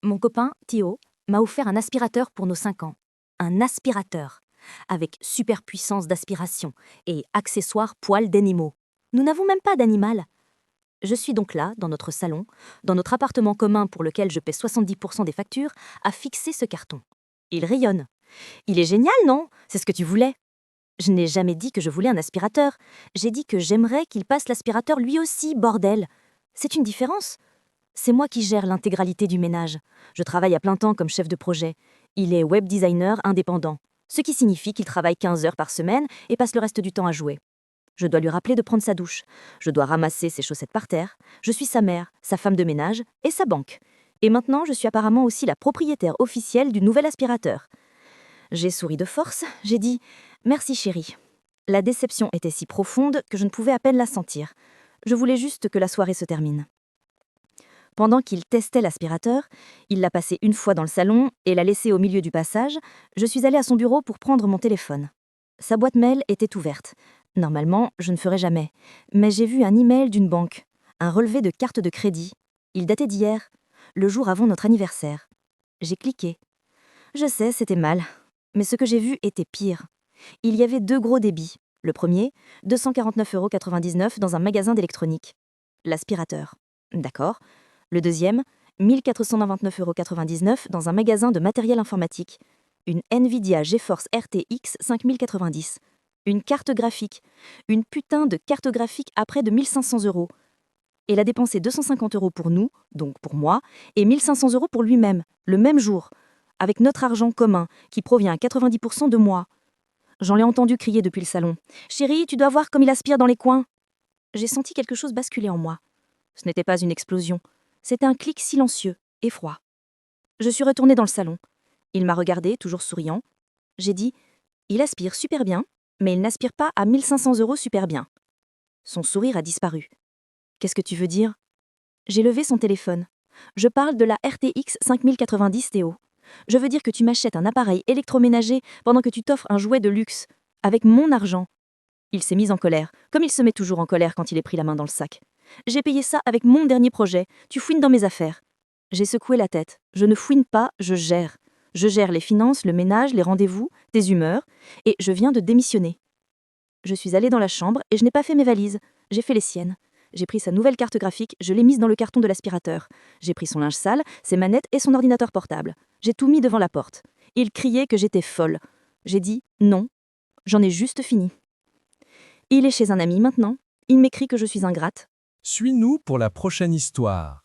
Mon copain, Théo, m'a offert un aspirateur pour nos 5 ans. Un aspirateur, avec superpuissance d'aspiration et accessoires poils d'animaux. Nous n'avons même pas d'animal. Je suis donc là, dans notre salon, dans notre appartement commun pour lequel je paie 70% des factures, à fixer ce carton. Il rayonne. Il est génial, non? C'est ce que tu voulais. Je n'ai jamais dit que je voulais un aspirateur. J'ai dit que j'aimerais qu'il passe l'aspirateur lui aussi, bordel. C'est une différence. C'est moi qui gère l'intégralité du ménage. Je travaille à plein temps comme chef de projet. Il est web designer indépendant, ce qui signifie qu'il travaille 15 heures par semaine et passe le reste du temps à jouer. Je dois lui rappeler de prendre sa douche. Je dois ramasser ses chaussettes par terre. Je suis sa mère, sa femme de ménage et sa banque. Et maintenant, je suis apparemment aussi la propriétaire officielle du nouvel aspirateur. J'ai souri de force, j'ai dit « Merci chérie ». La déception était si profonde que je ne pouvais à peine la sentir. Je voulais juste que la soirée se termine. Pendant qu'il testait l'aspirateur, il l'a passé une fois dans le salon et l'a laissé au milieu du passage, je suis allée à son bureau pour prendre mon téléphone. Sa boîte mail était ouverte. Normalement, je ne ferais jamais. Mais j'ai vu un email d'une banque, un relevé de carte de crédit. Il datait d'hier, le jour avant notre anniversaire. J'ai cliqué. Je sais, c'était mal. Mais ce que j'ai vu était pire. Il y avait 2 gros débits. Le premier, 249,99 € dans un magasin d'électronique. L'aspirateur. D'accord. Le deuxième, 1429,99 € dans un magasin de matériel informatique. Une Nvidia GeForce RTX 5090. Une carte graphique. Une putain de carte graphique à près de 1500 €. Il a dépensé 250 € pour nous, donc pour moi, et 1500 € pour lui-même, le même jour, avec notre argent commun, qui provient à 90% de moi. J'en ai entendu crier depuis le salon. « Chérie, tu dois voir comme il aspire dans les coins !» J'ai senti quelque chose basculer en moi. Ce n'était pas une explosion. C'était un clic silencieux et froid. Je suis retournée dans le salon. Il m'a regardé, toujours souriant. J'ai dit « Il aspire super bien, mais il n'aspire pas à 1500 € super bien. » Son sourire a disparu. « Qu'est-ce que tu veux dire ?» J'ai levé son téléphone. « Je parle de la RTX 5090, Théo. Je veux dire que tu m'achètes un appareil électroménager pendant que tu t'offres un jouet de luxe, avec mon argent. » Il s'est mis en colère, comme il se met toujours en colère quand il est pris la main dans le sac. « J'ai payé ça avec mon dernier projet. Tu fouines dans mes affaires. » J'ai secoué la tête. Je ne fouine pas, je gère. Je gère les finances, le ménage, les rendez-vous, tes humeurs, et je viens de démissionner. Je suis allée dans la chambre et je n'ai pas fait mes valises. J'ai fait les siennes. J'ai pris sa nouvelle carte graphique, je l'ai mise dans le carton de l'aspirateur. J'ai pris son linge sale, ses manettes et son ordinateur portable. J'ai tout mis devant la porte. Il criait que j'étais folle. J'ai dit non, j'en ai juste fini. Il est chez un ami maintenant. Il m'écrit que je suis ingrate. Suis-nous pour la prochaine histoire.